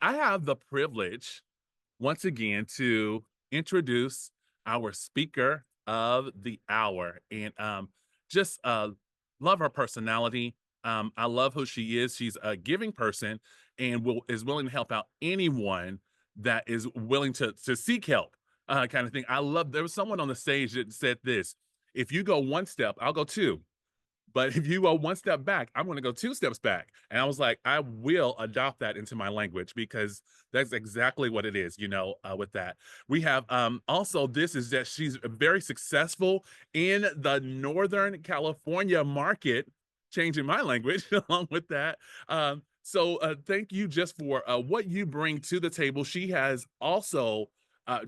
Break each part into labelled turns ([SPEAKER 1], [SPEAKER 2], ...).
[SPEAKER 1] I have the privilege once again to introduce our speaker of the hour and just love her personality. I love who she is. She's a giving person and is willing to help out anyone that is willing to seek help, kind of thing. I love there was someone on the stage that said this: if you go one step, I'll go two. But if you go one step back, I'm gonna go two steps back. And I was like, I will adopt that into my language because that's exactly what it is, with that. We have also this is that she's very successful in the Northern California market, changing my language along with that. So thank you just for what you bring to the table. She has also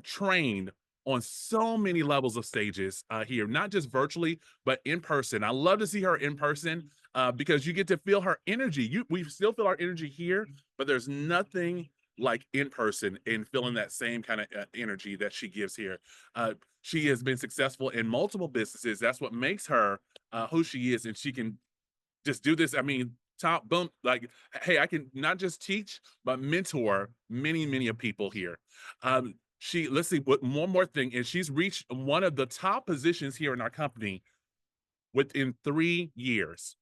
[SPEAKER 1] trained on so many levels of stages here, not just virtually, but in person. I love to see her in person because you get to feel her energy. We still feel our energy here, but there's nothing like in person and feeling that same kind of energy that she gives here. She has been successful in multiple businesses. That's what makes her who she is, and she can just do this. I mean, top boom, like, hey, I can not just teach, but mentor many, many of people here. Let's see, what one more thing is she's reached one of the top positions here in our company within 3 years.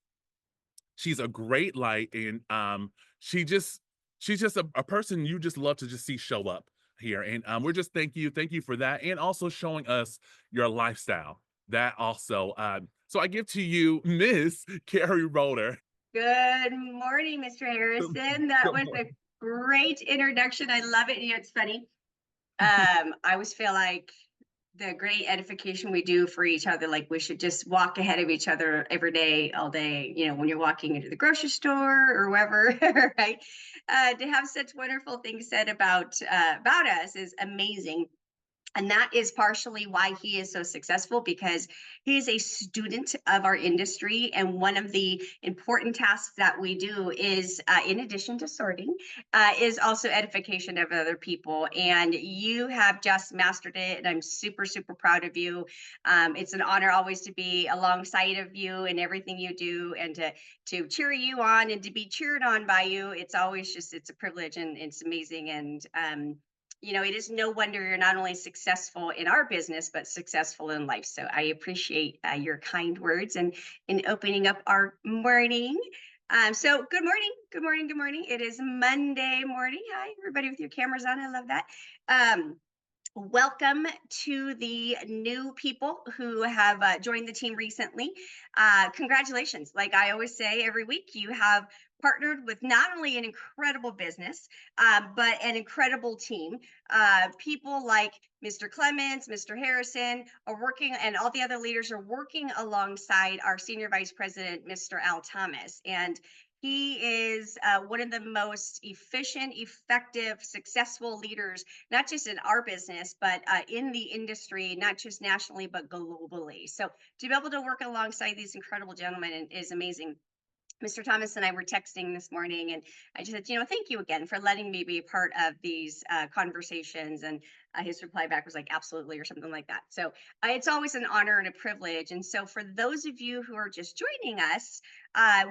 [SPEAKER 1] She's a great light, and she's just a person you just love to just see show up here. And we're just thank you for that, and also showing us your lifestyle. That also, so I give to you Miss Keri Roeder.
[SPEAKER 2] Good morning, Mr. Harrison. That was a great introduction. I love it. You know, it's funny. I always feel like the great edification we do for each other, like we should just walk ahead of each other every day, all day, when you're walking into the grocery store or wherever, right? To have such wonderful things said about us is amazing. And that is partially why he is so successful, because he is a student of our industry. And one of the important tasks that we do is, in addition to sorting, is also edification of other people. And you have just mastered it. And I'm super, super proud of you. It's an honor always to be alongside of you in everything you do, and to cheer you on and to be cheered on by you. It's always just, it's a privilege, and it's amazing. And, it is no wonder you're not only successful in our business, but successful in life. So I appreciate your kind words and in opening up our morning. So good morning, good morning, good morning. It is Monday morning. Hi, everybody with your cameras on. I love that. Welcome to the new people who have joined the team recently. Congratulations. Like I always say every week, you have partnered with not only an incredible business, but an incredible team. People like Mr. Clements, Mr. Harrison are working, and all the other leaders are working alongside our Senior Vice President, Mr. Al Thomas. And he is one of the most efficient, effective, successful leaders, not just in our business, but in the industry, not just nationally, but globally. So to be able to work alongside these incredible gentlemen is amazing. Mr. Thomas and I were texting this morning, and I just said, thank you again for letting me be a part of these conversations. And his reply back was like, absolutely, or something like that. So it's always an honor and a privilege. And so, for those of you who are just joining us,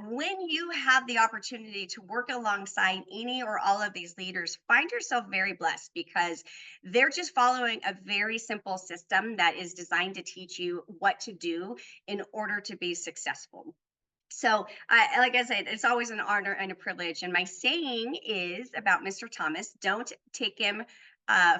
[SPEAKER 2] when you have the opportunity to work alongside any or all of these leaders, find yourself very blessed, because they're just following a very simple system that is designed to teach you what to do in order to be successful. So, like I said, it's always an honor and a privilege. And my saying is about Mr. Thomas: don't take him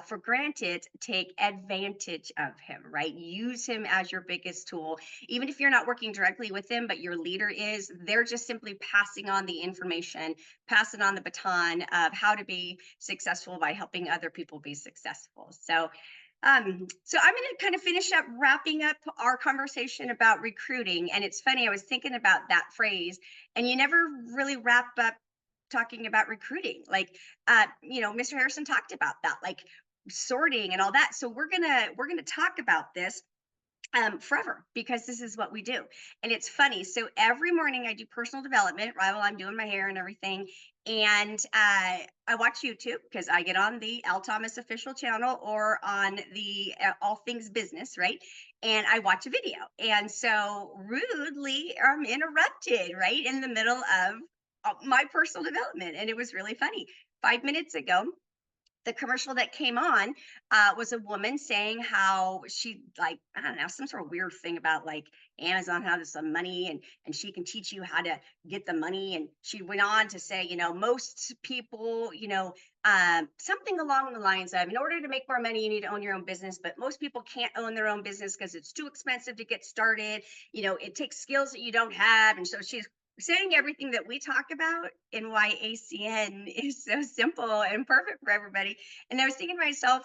[SPEAKER 2] for granted, take advantage of him, right? Use him as your biggest tool. Even if you're not working directly with him, but your leader is, they're just simply passing on the information, passing on the baton of how to be successful by helping other people be successful. So I'm going to kind of finish up wrapping up our conversation about recruiting. And it's funny, I was thinking about that phrase, and you never really wrap up talking about recruiting. Like, Mr. Harrison talked about that, like sorting and all that. So we're gonna talk about this forever, because this is what we do. And it's funny. So every morning I do personal development, right, while I'm doing my hair and everything. And I watch YouTube, because I get on the Al Thomas official channel or on the All Things Business, right? And I watch a video. And so rudely I'm interrupted right in the middle of my personal development. And it was really funny. 5 minutes ago, the commercial that came on was a woman saying how she, like, I don't know, some sort of weird thing about like Amazon has some money, and she can teach you how to get the money. And she went on to say, most people, something along the lines of, in order to make more money you need to own your own business, but most people can't own their own business because it's too expensive to get started. It takes skills that you don't have. And so she's saying everything that we talk about and why ACN is so simple and perfect for everybody. And I was thinking to myself,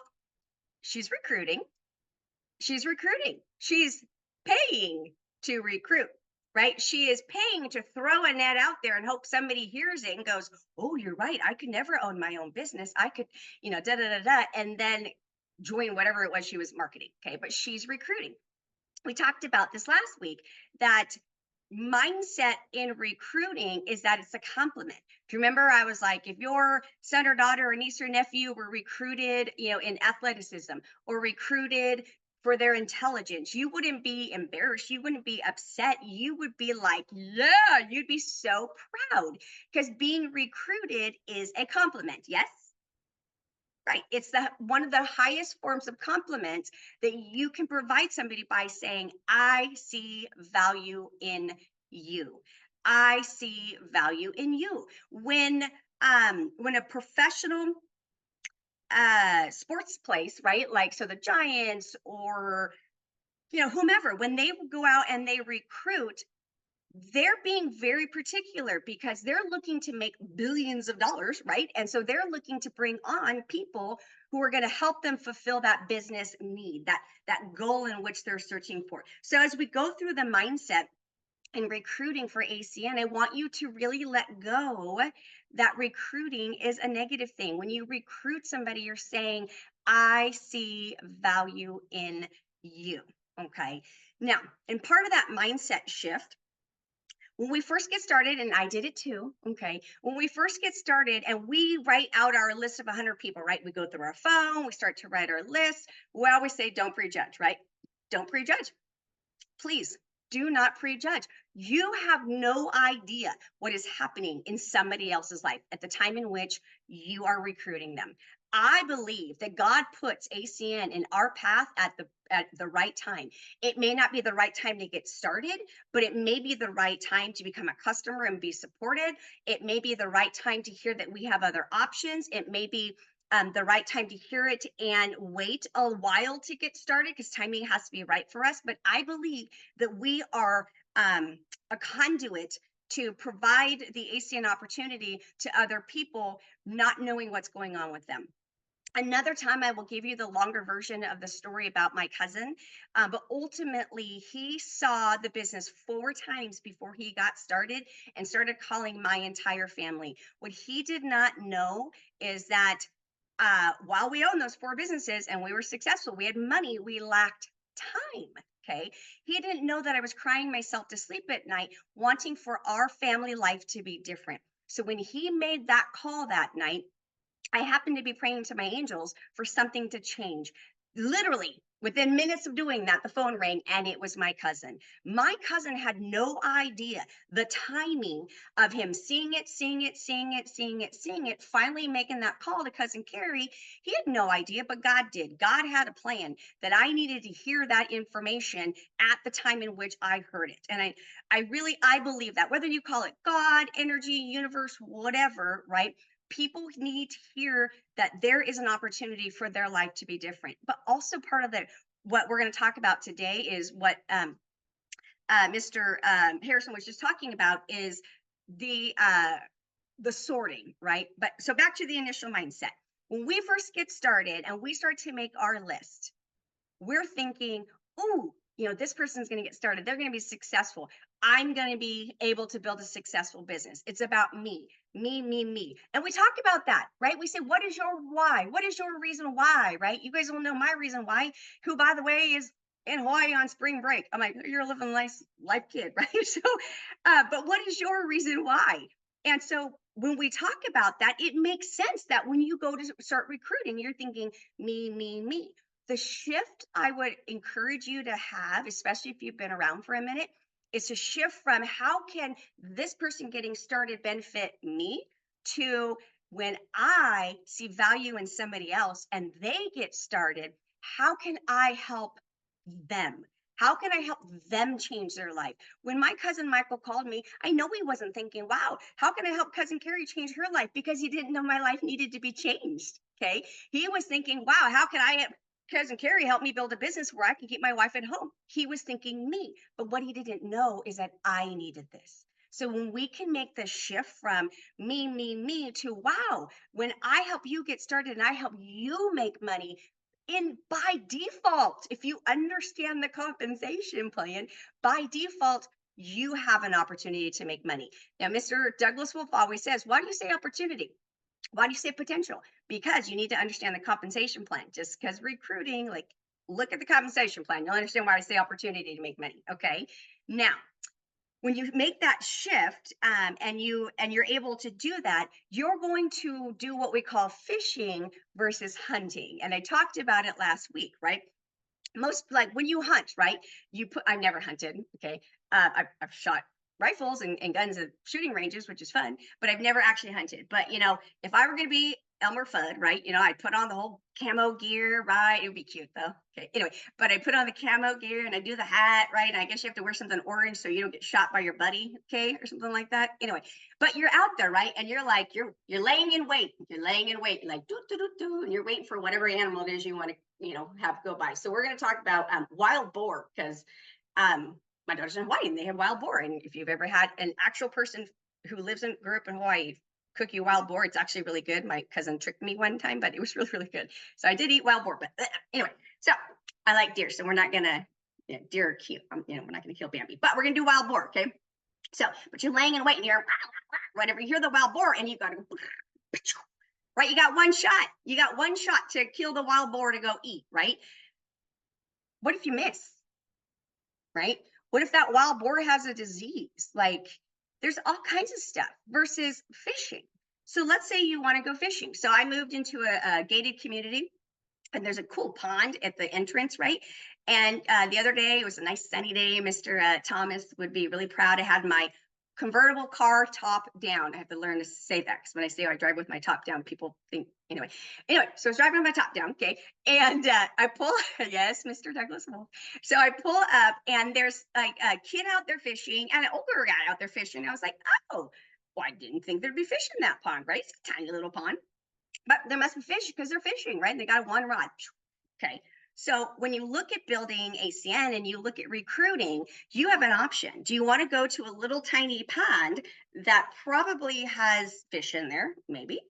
[SPEAKER 2] she's recruiting. She's recruiting. She's paying to recruit, right? She is paying to throw a net out there and hope somebody hears it and goes, "Oh, you're right. I could never own my own business. I could, da da da da," and then join whatever it was she was marketing. Okay, but she's recruiting. We talked about this last week, that mindset in recruiting is that it's a compliment. Do you remember I was like, if your son or daughter or niece or nephew were recruited, in athleticism or recruited for their intelligence, you wouldn't be embarrassed. You wouldn't be upset. You would be like, yeah, you'd be so proud because being recruited is a compliment. Yes? Right. It's the one of the highest forms of compliment that you can provide somebody by saying, I see value in you. I see value in you. When a professional sports place, right? Like so the Giants or whomever, when they go out and they recruit, they're being very particular because they're looking to make billions of dollars, right? And so they're looking to bring on people who are going to help them fulfill that business need, that goal in which they're searching for. So as we go through the mindset in recruiting for ACN, I want you to really let go that recruiting is a negative thing. When you recruit somebody, you're saying, I see value in you. Okay. Now, and part of that mindset shift when we first get started, and I did it too, okay, when we first get started and we write out our list of 100 people, right, we go through our phone, we start to write our list. We always say don't prejudge, right? Don't prejudge. Please do not prejudge. You have no idea what is happening in somebody else's life at the time in which you are recruiting them. I believe that God puts ACN in our path at the right time. It may not be the right time to get started, but it may be the right time to become a customer and be supported. It may be the right time to hear that we have other options. It may be the right time to hear it and wait a while to get started because timing has to be right for us. But I believe that we are a conduit to provide the ACN opportunity to other people, not knowing what's going on with them. Another time, I will give you the longer version of the story about my cousin. But ultimately, he saw the business 4 times before he got started and started calling my entire family. What he did not know is that while we owned those 4 businesses and we were successful, we had money, we lacked time. Okay. He didn't know that I was crying myself to sleep at night, wanting for our family life to be different. So when he made that call that night, I happened to be praying to my angels for something to change. Literally, within minutes of doing that, the phone rang and it was my cousin. My cousin had no idea the timing of him seeing it, seeing it, seeing it, seeing it, seeing it, finally making that call to cousin Keri. He had no idea, but God did. God had a plan that I needed to hear that information at the time in which I heard it. And I believe that whether you call it God, energy, universe, whatever, right? People need to hear that there is an opportunity for their life to be different. But also part of the what we're going to talk about today is what Mr. Harrison was just talking about is the uh, the sorting, right? But so back to the initial mindset. When we first get started and we start to make our list, we're thinking, oh, this person's going to get started. They're going to be successful. I'm going to be able to build a successful business. It's about me, me, me, me. And we talk about that, right? We say, what is your why? What is your reason why, right? You guys will know my reason why, who, by the way, is in Hawaii on spring break. I'm like, you're living a nice life, kid, right? So, but what is your reason why? And so when we talk about that, it makes sense that when you go to start recruiting, you're thinking, me, me, me. The shift I would encourage you to have, especially if you've been around for a minute, is to shift from how can this person getting started benefit me to when I see value in somebody else and they get started, how can I help them? How can I help them change their life? When my cousin Michael called me, I know he wasn't thinking, wow, how can I help cousin Keri change her life? Because he didn't know my life needed to be changed. Okay. He was thinking, wow, how can I have cousin Keri help me build a business where I can keep my wife at home? He was thinking me. But what he didn't know is that I needed this. So when we can make the shift from me to wow, when I help you get started and I help you make money, in by default, if you understand the compensation plan, by default, you have an opportunity to make money. Now, Mr. Douglas Wolf always says, why do you say opportunity? Why do you say potential? Because you need to understand the compensation plan. Just because recruiting, like, look at the compensation plan. You'll understand why I say opportunity to make money. Okay. Now, when you make that shift, and you're able to do that, you're going to do what we call fishing versus hunting. And I talked about it last week, right? Most, like, when you hunt, right? I've never hunted. Okay. I've shot rifles and guns at shooting ranges, which is fun, but I've never actually hunted. But if I were going to be Elmer Fudd, right? I'd put on the whole camo gear, right? It would be cute though. Okay. Anyway, but I put on the camo gear and I do the hat, right? And I guess you have to wear something orange so you don't get shot by your buddy, okay, or something like that. Anyway, but you're out there, right? And you're like, you're laying in wait. You're laying in wait, like do do do do, and you're waiting for whatever animal it is you want to, have go by. So we're going to talk about wild boar, because my daughter's in Hawaii and they have wild boar. And if you've ever had an actual person who grew up in Hawaii cook you wild boar, it's actually really good. My cousin tricked me one time, but it was really, really good. So I did eat wild boar, but anyway, so I like deer. So we're not going to, deer are cute. We're not going to kill Bambi, but we're going to do wild boar. Okay. So, but you're laying in wait and you're whatever, you hear the wild boar and you got to go, right? You got one shot. You got one shot to kill the wild boar to go eat, right? What if you miss? Right? What if that wild boar has a disease? Like, there's all kinds of stuff versus fishing. So let's say you want to go fishing. So I moved into a gated community and there's a cool pond at the entrance, right? And the other day, it was a nice sunny day. Mr. Thomas would be really proud. I had my convertible car top down. I have to learn to say that because when I say I drive with my top down, people think anyway. Anyway, so I was driving with my top down, okay, and I pull. Yes, Mr. Douglas Wolf. So I pull up, and there's like a kid out there fishing, and an older guy out there fishing. I was like, oh, well, I didn't think there'd be fish in that pond, right? It's a tiny little pond, but there must be fish because they're fishing, right? They got one rod. Okay. So when you look at building ACN and you look at recruiting, you have an option. Do you want to go to a little tiny pond that probably has fish in there? Maybe.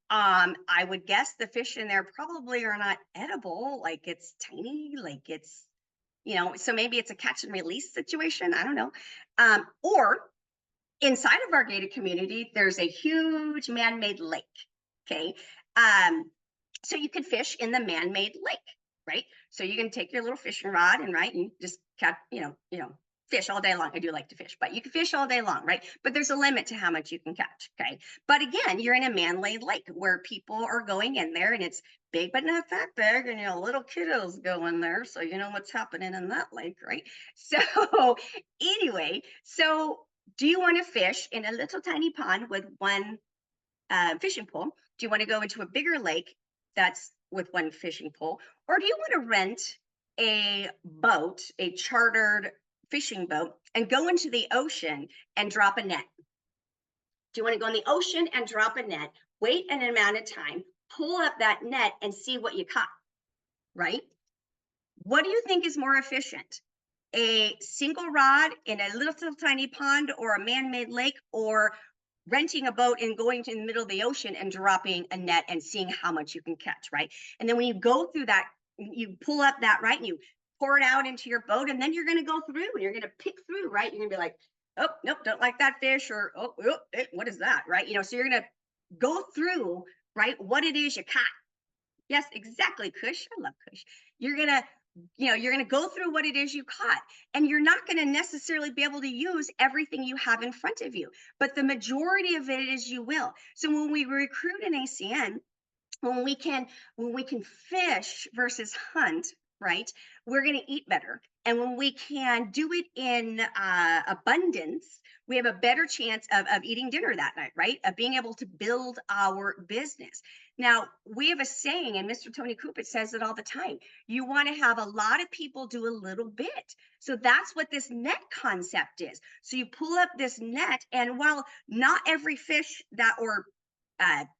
[SPEAKER 2] I would guess the fish in there probably are not edible. Like, it's tiny, like it's, so maybe it's a catch and release situation. I don't know. Or inside of our gated community, there's a huge man-made lake. Okay. So you could fish in the man-made lake, right? So you can take your little fishing rod and right, and just catch, fish all day long. I do like to fish, but you can fish all day long, right? But there's a limit to how much you can catch. Okay. But again, you're in a man-made lake where people are going in there and it's big, but not that big. And little kiddos go in there. So you know what's happening in that lake, right? So anyway, so do you want to fish in a little tiny pond with one fishing pole? Do you want to go into a bigger lake that's with one fishing pole? Or do you want to rent a boat, a chartered fishing boat, and go into the ocean and drop a net? Do you want to go in the ocean and drop a net, wait an amount of time, pull up that net and see what you caught, right? What do you think is more efficient? A single rod in a little tiny pond or a man-made lake, or renting a boat and going to the middle of the ocean and dropping a net and seeing how much you can catch, right? And then when you go through that, you pull up that, right, and you pour it out into your boat, and then you're going to go through and you're going to pick through, right? You're going to be like, oh, nope, don't like that fish, or oh, what is that, right? So you're going to go through, right, what it is you caught. Yes, exactly, Kush. I love Kush. You're going to you're going to go through what it is you caught, and you're not going to necessarily be able to use everything you have in front of you, but the majority of it is you will. So when we recruit an ACN, when we can fish versus hunt, right? We're going to eat better. And when we can do it in abundance, we have a better chance of eating dinner that night, right? Of being able to build our business. Now, we have a saying, and Mr. Tony Kupic says it all the time. You want to have a lot of people do a little bit. So that's what this net concept is. So you pull up this net, and while not every fish that or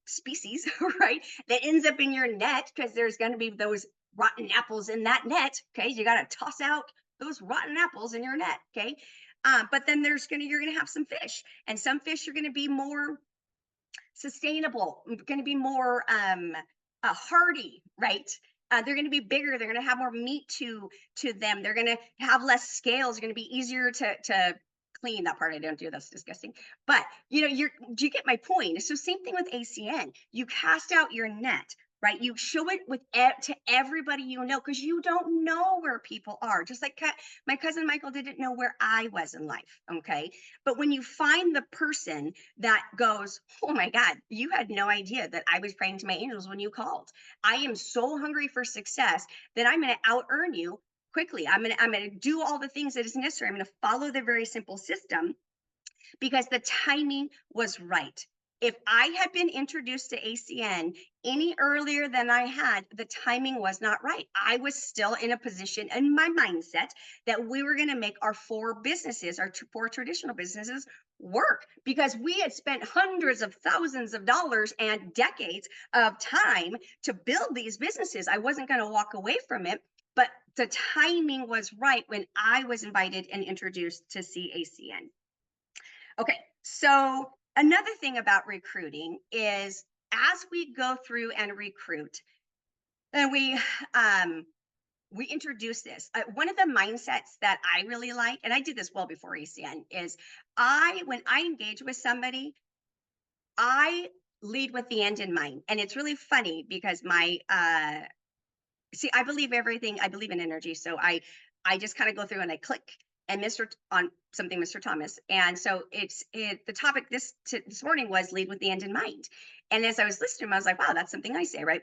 [SPEAKER 2] species, right, that ends up in your net, because there's going to be those rotten apples in that net. Okay, you got to toss out those rotten apples in your net. Okay, but then you're gonna have some fish, and some fish are going to be more sustainable, going to be more hardy, right? They're going to be bigger. They're going to have more meat to them. They're going to have less scales. They're going to be easier to clean. That part I don't do. That's disgusting. But do you get my point? So same thing with ACN. You cast out your net. Right, you show it to everybody because you don't know where people are. Just like my cousin Michael didn't know where I was in life. Okay, but when you find the person that goes, oh my God, you had no idea that I was praying to my angels when you called. I am so hungry for success that I'm going to out earn you quickly. I'm going to do all the things that is necessary. I'm going to follow the very simple system because the timing was right. If I had been introduced to ACN any earlier than I had, the timing was not right. I was still in a position in my mindset that we were going to make our four businesses, four traditional businesses, work because we had spent hundreds of thousands of dollars and decades of time to build these businesses. I wasn't going to walk away from it, but the timing was right when I was invited and introduced to CACN. Okay, so another thing about recruiting is as we go through and recruit, and we introduce this. One of the mindsets that I really like, and I did this well before ACN, is when I engage with somebody, I lead with the end in mind. And it's really funny because I believe everything. I believe in energy, so I just kind of go through and I click and on something, Mr. Thomas. And so the topic this morning was lead with the end in mind. And as I was listening, I was like, wow, that's something I say, right?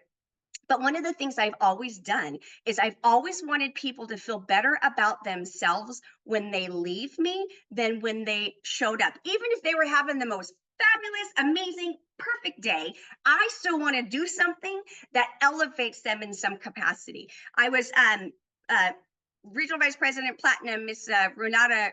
[SPEAKER 2] But one of the things I've always done is I've always wanted people to feel better about themselves when they leave me than when they showed up. Even if they were having the most fabulous, amazing, perfect day, I still want to do something that elevates them in some capacity. I was uh, Regional Vice President Platinum, Miss Renata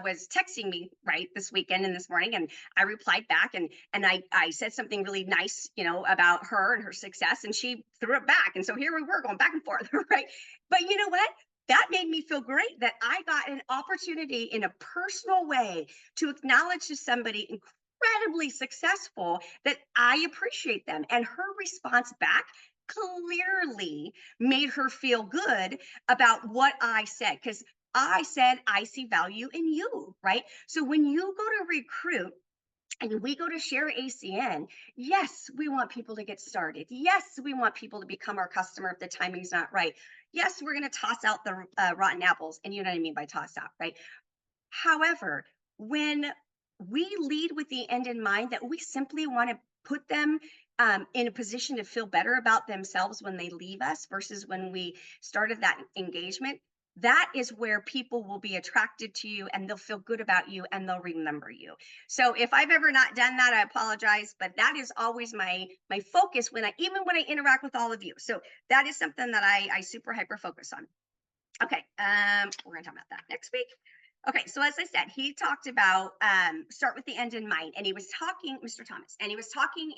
[SPEAKER 2] was texting me right this weekend and this morning, and I replied back, and I said something really nice, about her and her success, and she threw it back, and so here we were going back and forth, right? But you know what? That made me feel great that I got an opportunity in a personal way to acknowledge to somebody incredibly successful that I appreciate them, and her response back clearly made her feel good about what I said because I said, I see value in you, right? So when you go to recruit, and we go to share ACN, yes, we want people to get started. Yes, we want people to become our customer if the timing's not right. Yes, we're going to toss out the rotten apples. And you know what I mean by toss out, right? However, when we lead with the end in mind that we simply want to put them in a position to feel better about themselves when they leave us versus when we started that engagement, that is where people will be attracted to you and they'll feel good about you and they'll remember you. So if I've ever not done that, I apologize, but that is always my focus even when I interact with all of you. So that is something that I super hyper focus on. Okay, we're gonna talk about that next week. Okay, so as I said, he talked about start with the end in mind, and he was talking, Mr. Thomas, and he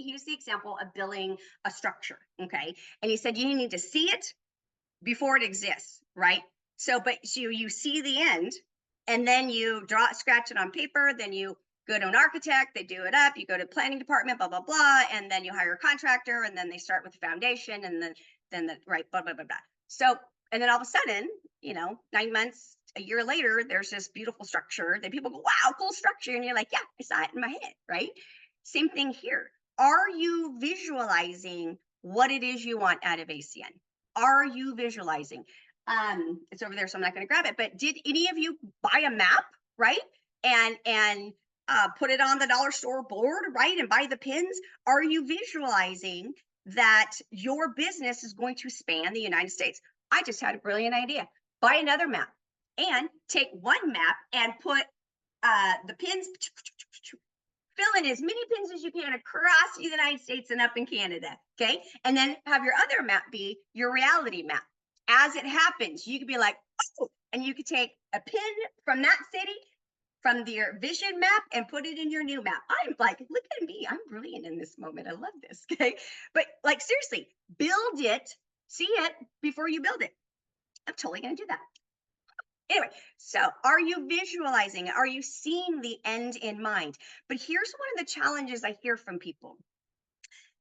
[SPEAKER 2] used the example of building a structure. Okay, and he said you need to see it before it exists, right? So you see the end, and then you scratch it on paper, then you go to an architect, they do it up, you go to the planning department, blah blah blah, and then you hire a contractor, and then they start with the foundation, and then the right blah blah blah blah. So and then all of a sudden, 9 months, a year later, there's this beautiful structure that people go, wow, cool structure. And you're like, yeah, I saw it in my head, right? Same thing here. Are you visualizing what it is you want out of ACN? Are you visualizing? It's over there, so I'm not going to grab it. But did any of you buy a map, right? And put it on the dollar store board, right? And buy the pins? Are you visualizing that your business is going to span the United States? I just had a brilliant idea. Buy another map and take one map and put the pins, fill in as many pins as you can across the United States and up in Canada. Okay. And then have your other map be your reality map. As it happens, you could be like, oh, and you could take a pin from that city, from your vision map, and put it in your new map. I'm like, look at me. I'm brilliant in this moment. I love this. Okay. But like, seriously, build it, see it before you build it. I'm totally going to do that. Anyway, so are you visualizing? Are you seeing the end in mind? But here's one of the challenges I hear from people.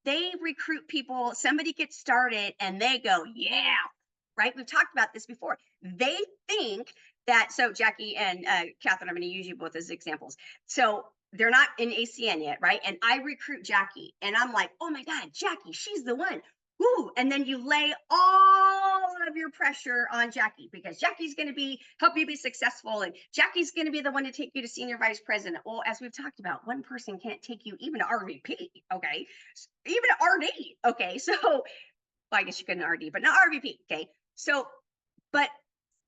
[SPEAKER 2] They recruit people, somebody gets started and they go, yeah, right? We've talked about this before. They think that, so Jackie and Catherine, I'm going to use you both as examples. So they're not in ACN yet, right? And I recruit Jackie and I'm like, oh my God, Jackie, she's the one. Ooh, and then you lay all of your pressure on Jackie because Jackie's going to be help you be successful, and Jackie's going to be the one to take you to senior vice president. Well, as we've talked about, one person can't take you even to RVP, okay? Even to RD, okay? So, well, I guess you couldn't RD, but not RVP, okay? So, but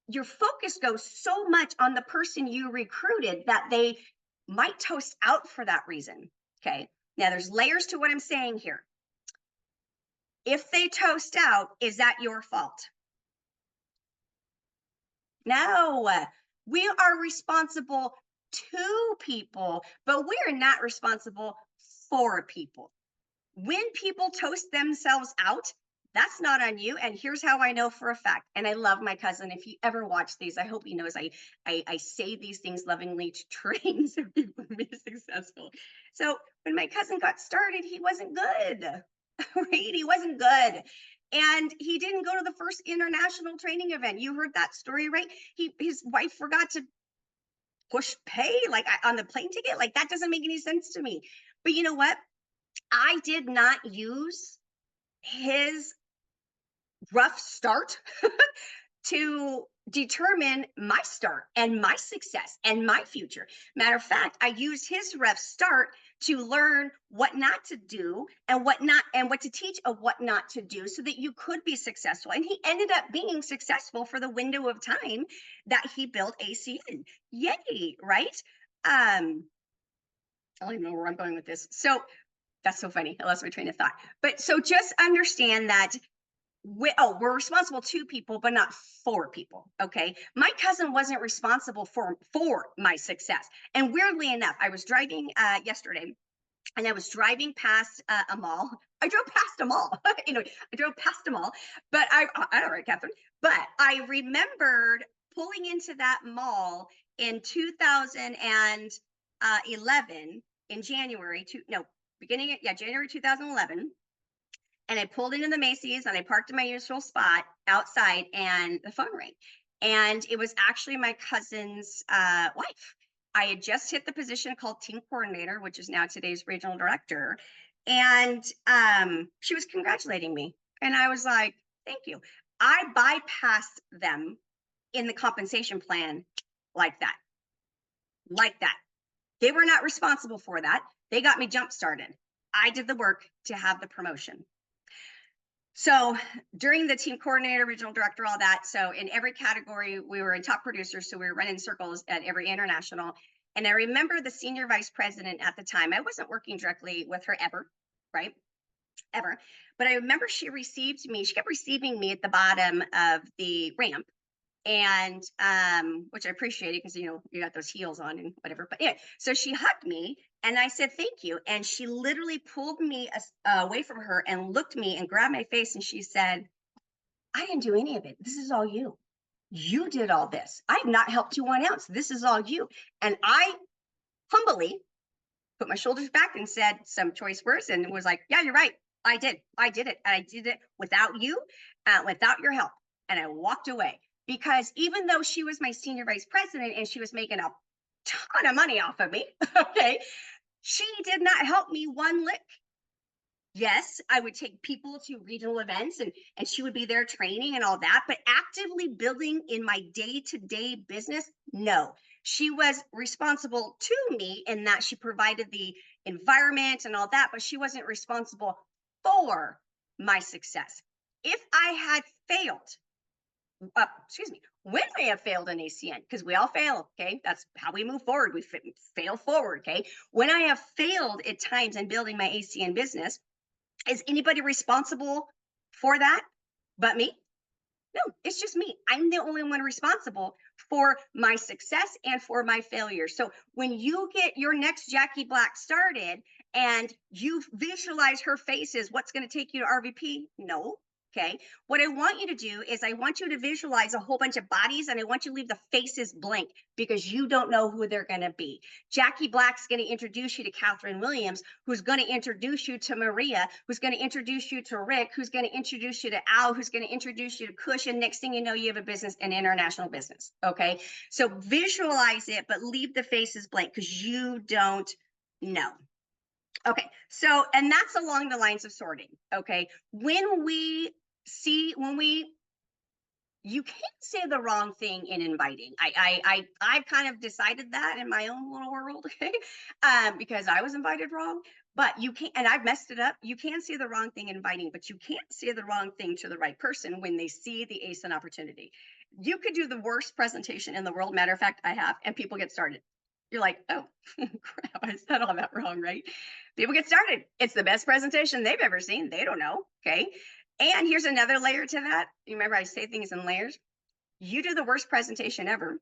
[SPEAKER 2] your focus goes so much on the person you recruited that they might toast out for that reason, okay? Now, there's layers to what I'm saying here. If they toast out, is that your fault? No, we are responsible to people, but we're not responsible for people. When people toast themselves out, that's not on you. And here's how I know for a fact. And I love my cousin. If you ever watch these, I hope he knows I say these things lovingly to train so people can be successful. So when my cousin got started, he wasn't good. Right? He wasn't good. And he didn't go to the first international training event. You heard that story, right? His wife forgot to push pay like on the plane ticket. Like that doesn't make any sense to me. But you know what? I did not use his rough start to determine my start and my success and my future. Matter of fact, I used his rough start to learn what not to do and what not and what to teach of what not to do so that you could be successful. And he ended up being successful for the window of time that he built ACN. Yay, right? I don't even know where I'm going with this. So that's so funny. I lost my train of thought. But so just understand that we're responsible to people, but not for people. Okay. My cousin wasn't responsible for my success. And weirdly enough, I was driving yesterday and I was driving past a mall. I drove past a mall. I drove past a mall, but I don't know, Catherine, but I remembered pulling into that mall in 2011 in January January 2011, and I pulled into the Macy's and I parked in my usual spot outside and the phone rang. And it was actually my cousin's wife. I had just hit the position called team coordinator, which is now today's regional director. And she was congratulating me. And I was like, thank you. I bypassed them in the compensation plan like that. Like that. They were not responsible for that. They got me jump started. I did the work to have the promotion. So during the team coordinator, regional director, all that. So in every category, we were in top producers. So we were running circles at every international. And I remember the senior vice president at the time, I wasn't working directly with her ever, right? Ever. But I remember she kept receiving me at the bottom of the ramp, and which I appreciated because you got those heels on and whatever. But yeah, so she hugged me and I said thank you, and she literally pulled me away from her and looked me and grabbed my face and she said, I didn't do any of it. This is all you. You did all this. I've not helped you one ounce. This is all you. And I humbly put my shoulders back and said some choice words and was like, yeah, you're right. I did it. And I did it without you, without your help. And I walked away because even though she was my senior vice president and she was making a ton of money off of me, okay, she did not help me one lick. Yes, I would take people to regional events and she would be there training and all that, but actively building in my day-to-day business, no. She was responsible to me in that she provided the environment and all that, but she wasn't responsible for my success. If I had failed excuse me, when I have failed an ACN, because we all fail, okay? That's how we move forward. We fail forward, okay? When I have failed at times in building my ACN business, is anybody responsible for that but me? No, it's just me. I'm the only one responsible for my success and for my failure. So when you get your next Jackie Black started and you visualize her face as what's going to take you to RVP, no. Okay. What I want you to do is I want you to visualize a whole bunch of bodies and I want you to leave the faces blank because you don't know who they're going to be. Jackie Black's going to introduce you to Catherine Williams, who's going to introduce you to Maria, who's going to introduce you to Rick, who's going to introduce you to Al, who's going to introduce you to Kush. And next thing you know, you have a business, an international business. Okay. So visualize it, but leave the faces blank because you don't know. Okay. So, and that's along the lines of sorting. Okay. You can't say the wrong thing in inviting. I've kind of decided that in my own little world, okay? Because I was invited wrong. But you can't, and I've messed it up. You can say the wrong thing in inviting, but you can't say the wrong thing to the right person when they see the ace in opportunity. You could do the worst presentation in the world. Matter of fact, I have, and people get started. You're like, oh, crap, I said all that wrong, right? People get started. It's the best presentation they've ever seen. They don't know, okay? And here's another layer to that. You remember I say things in layers? You do the worst presentation ever.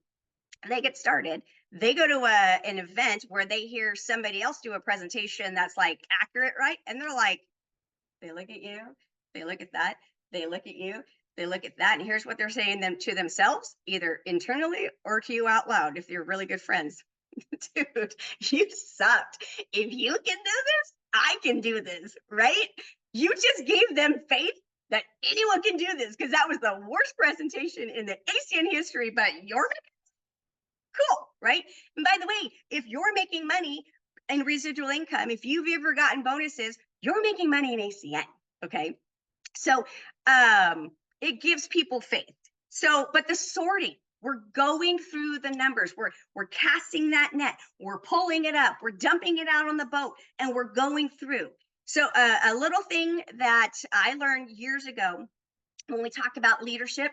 [SPEAKER 2] They get started. They go to an event where they hear somebody else do a presentation that's like accurate, right? And they're like, they look at you, they look at that, they look at you, they look at that. And here's what they're saying them to themselves, either internally or to you out loud if you're really good friends. Dude, you sucked. If you can do this, I can do this, right? You just gave them faith that anyone can do this because that was the worst presentation in the ACN history, but you're cool, right? And by the way, if you're making money in residual income, if you've ever gotten bonuses, you're making money in ACN, okay? So it gives people faith. So, but the sorting, we're going through the numbers. We're casting that net. We're pulling it up. We're dumping it out on the boat, and we're going through. So, a little thing that I learned years ago when we talk about leadership.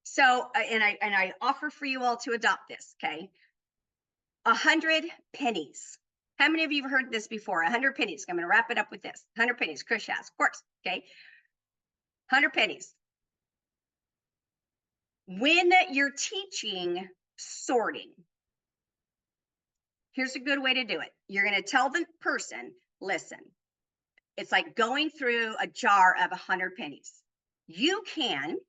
[SPEAKER 2] So, and I offer for you all to adopt this. Okay, 100 pennies. How many of you have heard this before? 100 pennies. I'm going to wrap it up with this. 100 pennies. Chris has, of course. Okay, 100 pennies. When you're teaching sorting, here's a good way to do it. You're going to tell the person, listen, it's like going through a jar of 100 pennies. You can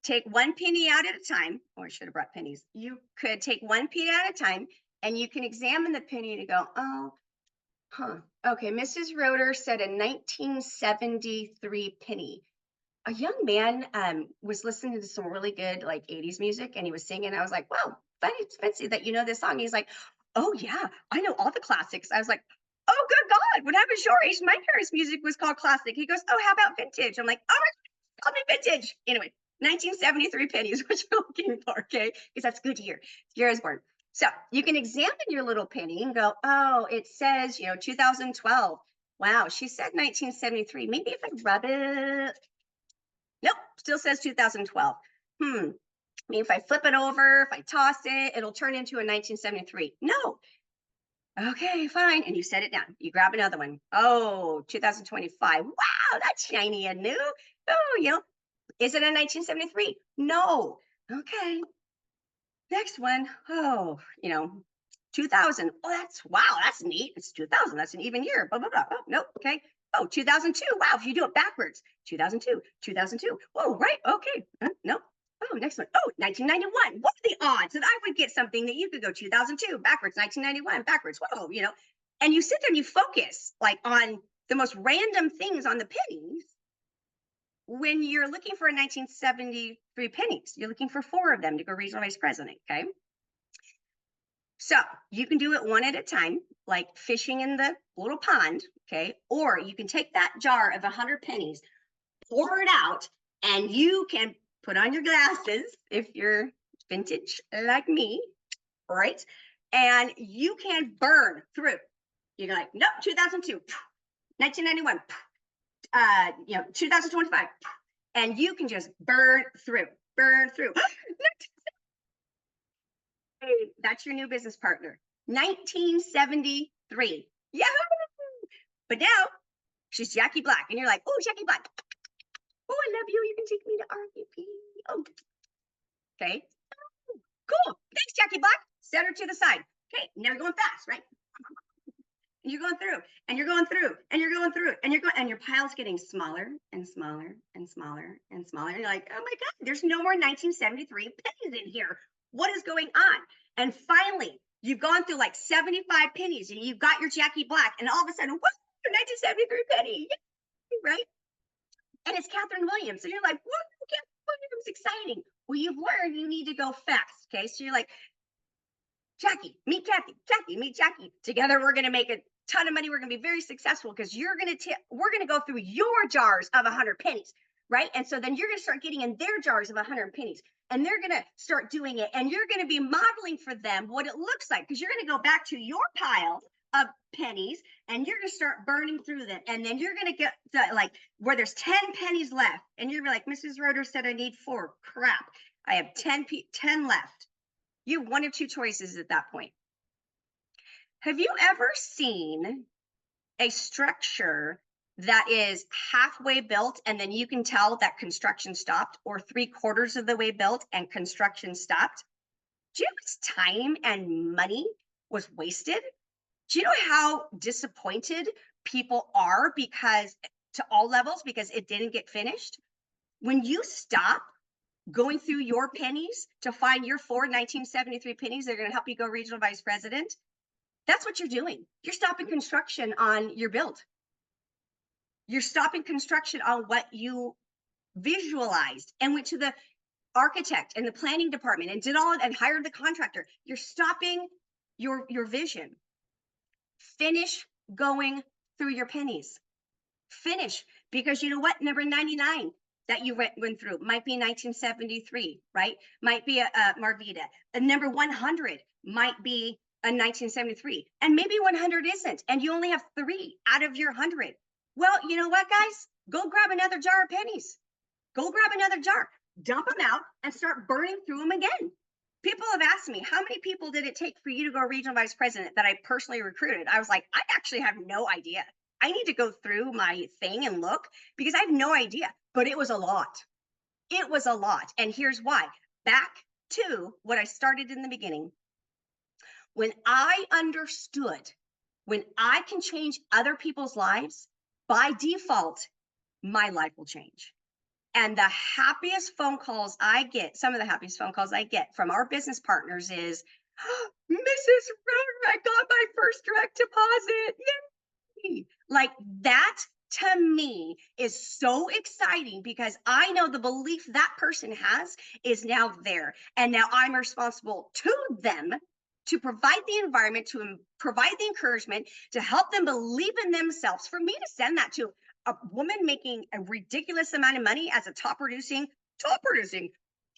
[SPEAKER 2] take 1 penny out at a time, or I should have brought pennies. You could take 1 penny at a time and you can examine the penny to go, oh, okay, Mrs. Roeder said a 1973 penny. A young man was listening to some really good like 80s music and he was singing. I was like, wow, fancy that you know this song. He's like, oh yeah, I know all the classics. I was like, oh good God, when I was your age, my parents' music was called classic. He goes, oh, how about vintage? I'm like, oh my God, call me vintage. Anyway, 1973 pennies, what you're looking for, okay? Because that's good year. Year I was born. So you can examine your little penny and go, oh, it says, 2012. Wow, she said 1973. Maybe if I rub it, nope, still says 2012. I mean, if I flip it over, if I toss it, it'll turn into a 1973. No. Okay, fine. And you set it down. You grab another one. Oh, 2025. Wow, that's shiny and new. Oh, is it a 1973? No. Okay. Next one. Oh, 2000. Oh, that's neat. It's 2000. That's an even year. Blah, blah, blah. Oh, nope. Okay. Oh, 2002. Wow. If you do it backwards, 2002, 2002. Whoa, right. Okay. No. Oh, next one. Oh, 1991. What are the odds that I would get something that you could go 2002 backwards, 1991 backwards? Whoa, and you sit there and you focus like on the most random things on the pennies. When you're looking for a 1973 pennies, you're looking for 4 of them to go regional vice president. Okay. So you can do it one at a time, like fishing in the little pond, okay? Or you can take that jar of 100 pennies, pour it out, and you can put on your glasses if you're vintage like me, right? And you can burn through. You're like, nope, 2002, 1991, 2025, and you can just burn through. burn through. Hey, that's your new business partner. 1973. Yeah. But now she's Jackie Black. And you're like, oh, Jackie Black. Oh, I love you. You can take me to RVP. Oh, okay. Cool. Thanks, Jackie Black. Set her to the side. Okay. Now you're going fast, right? And you're going through, and you're going through, and you're going through, and you're going, and your pile's getting smaller and smaller and smaller and smaller. And you're like, oh my God, there's no more 1973 pennies in here. What is going on? And finally, you've gone through like 75 pennies and you've got your Jackie Black, and all of a sudden, what? 1973 penny, right? And it's Catherine Williams. And you're like, what? Catherine Williams, exciting. Well, you've learned you need to go fast. Okay. So you're like, Jackie, meet Kathy, Kathy, meet Jackie. Together, we're going to make a ton of money. We're going to be very successful because we're going to go through your jars of 100 pennies, right? And so then you're going to start getting in their jars of 100 pennies, and they're going to start doing it, and you're going to be modeling for them what it looks like, because you're going to go back to your pile of pennies and you're going to start burning through them, and then you're going to get to, like, where there's 10 pennies left, and you're like, Mrs. Roeder said I need 4. Crap, I have 10 left. You have 1 or 2 choices at that point. Have you ever seen a structure that is halfway built and then you can tell that construction stopped, or 3/4 of the way built and construction stopped? Do you know how much time and money was wasted? Do you know how disappointed people are, because to all levels, because it didn't get finished? When you stop going through your pennies to find your 4 1973 pennies that are going to help you go regional vice president, that's what you're doing. You're stopping construction on your build. You're stopping construction on what you visualized and went to the architect and the planning department and did all and hired the contractor. You're stopping your vision. Finish going through your pennies. Finish, because you know what? Number 99 that you went through might be 1973, right? Might be a Marvita. And number 100 might be a 1973, and maybe 100 isn't, and you only have 3 out of your 100. Well, you know what, guys? Go grab another jar of pennies. Go grab another jar, dump them out, and start burning through them again. People have asked me, how many people did it take for you to go regional vice president that I personally recruited? I was like, I actually have no idea. I need to go through my thing and look, because I have no idea, but it was a lot. It was a lot. And here's why. Back to what I started in the beginning. When I understood, when I can change other people's lives, by default, my life will change. And the happiest phone calls I get, some of the happiest phone calls I get from our business partners is, oh, Mrs. Roeder, I got my first direct deposit. Yay! Like, that to me is so exciting, because I know the belief that person has is now there. And now I'm responsible to them to provide the environment, to provide the encouragement, to help them believe in themselves. For me to send that to a woman making a ridiculous amount of money as a top producing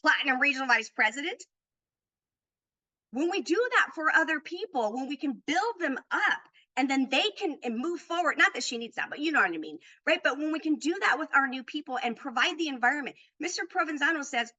[SPEAKER 2] platinum regional vice president, when we do that for other people, when we can build them up and then they can move forward, not that she needs that, but you know what I mean, right? But when we can do that with our new people and provide the environment, Mr. Provenzano says,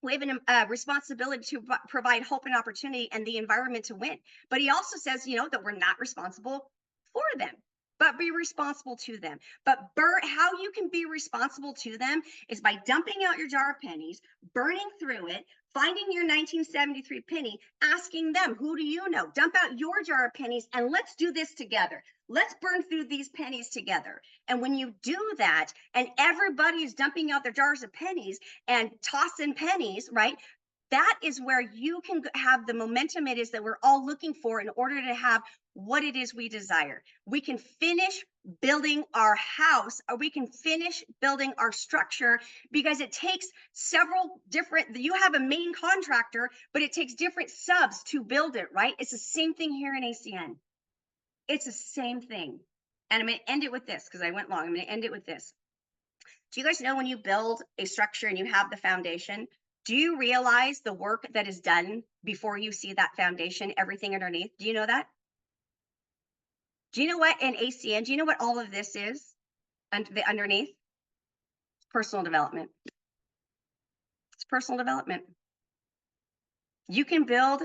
[SPEAKER 2] we have a responsibility to provide hope and opportunity and the environment to win. But he also says, you know, that we're not responsible for them, but be responsible to them. But how you can be responsible to them is by dumping out your jar of pennies, burning through it, finding your 1973 penny, asking them, who do you know? Dump out your jar of pennies and let's do this together. Let's burn through these pennies together. And when you do that, and everybody is dumping out their jars of pennies and tossing pennies, right? That is where you can have the momentum it is that we're all looking for in order to have what it is we desire. We can finish building our house, or we can finish building our structure, because it takes several different, you have a main contractor, but it takes different subs to build it, right? It's the same thing here in ACN. It's the same thing. And I'm going to end it with this, because I went long. I'm going to end it with this. Do you guys know, when you build a structure and you have the foundation, do you realize the work that is done before you see that foundation, everything underneath? Do you know that? Do you know what in ACN, do you know what all of this is underneath? Personal development. It's personal development. You can build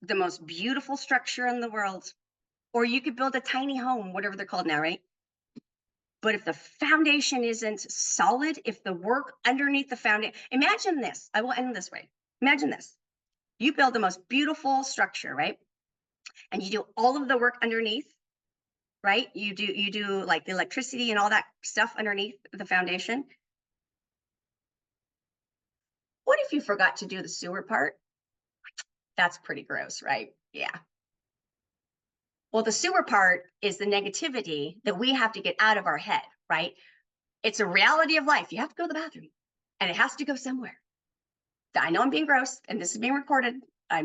[SPEAKER 2] the most beautiful structure in the world, or you could build a tiny home, whatever they're called now, right? But if the foundation isn't solid, if the work underneath the foundation, imagine this. I will end this way. Imagine this. You build the most beautiful structure, right? And you do all of the work underneath, right? You do like the electricity and all that stuff underneath the foundation. What if you forgot to do the sewer part? That's pretty gross, right? Yeah. Well, the sewer part is the negativity that we have to get out of our head, right? It's a reality of life. You have to go to the bathroom and it has to go somewhere. I know I'm being gross and this is being recorded. I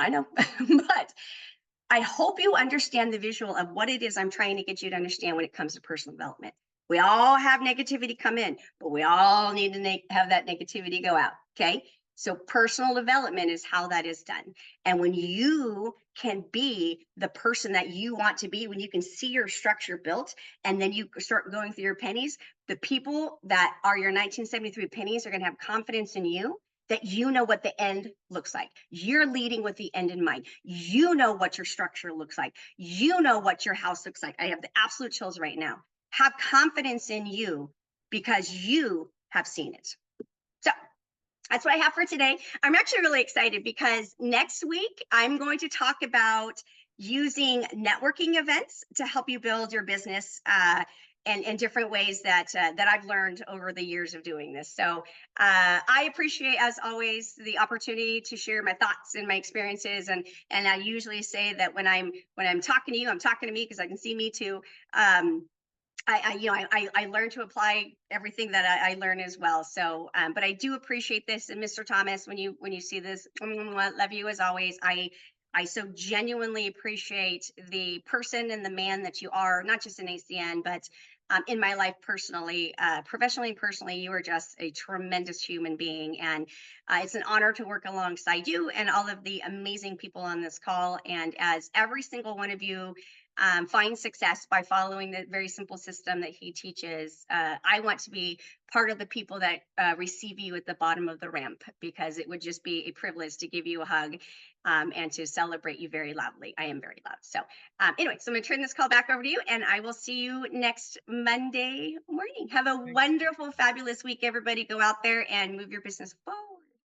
[SPEAKER 2] know, but I hope you understand the visual of what it is I'm trying to get you to understand when it comes to personal development. We all have negativity come in, but we all need to have that negativity go out. Okay. So personal development is how that is done. And when you can be the person that you want to be, when you can see your structure built and then you start going through your pennies, the people that are your 1973 pennies are going to have confidence in you that you know what the end looks like. You're leading with the end in mind. You know what your structure looks like. You know what your house looks like. I have the absolute chills right now. Have confidence in you because you have seen it. So that's what I have for today. I'm actually really excited because next week I'm going to talk about using networking events to help you build your business and different ways that I've learned over the years of doing this. So I appreciate, as always, the opportunity to share my thoughts and my experiences. And I usually say that when I'm talking to you, I'm talking to me because I can see me too. I learn to apply everything that I learn as well. So, but I do appreciate this, and Mr. Thomas, when you see this, love you as always. I so genuinely appreciate the person and the man that you are, not just in ACN, but in my life personally, professionally and personally. You are just a tremendous human being, and it's an honor to work alongside you and all of the amazing people on this call. And as every single one of you find success by following the very simple system that he teaches. I want to be part of the people that receive you at the bottom of the ramp because it would just be a privilege to give you a hug and to celebrate you very loudly. I am very loud. So, anyway, so I'm going to turn this call back over to you and I will see you next Monday morning. Have a
[SPEAKER 1] Thank you.
[SPEAKER 2] wonderful, fabulous week, everybody. Go out there and move your business forward.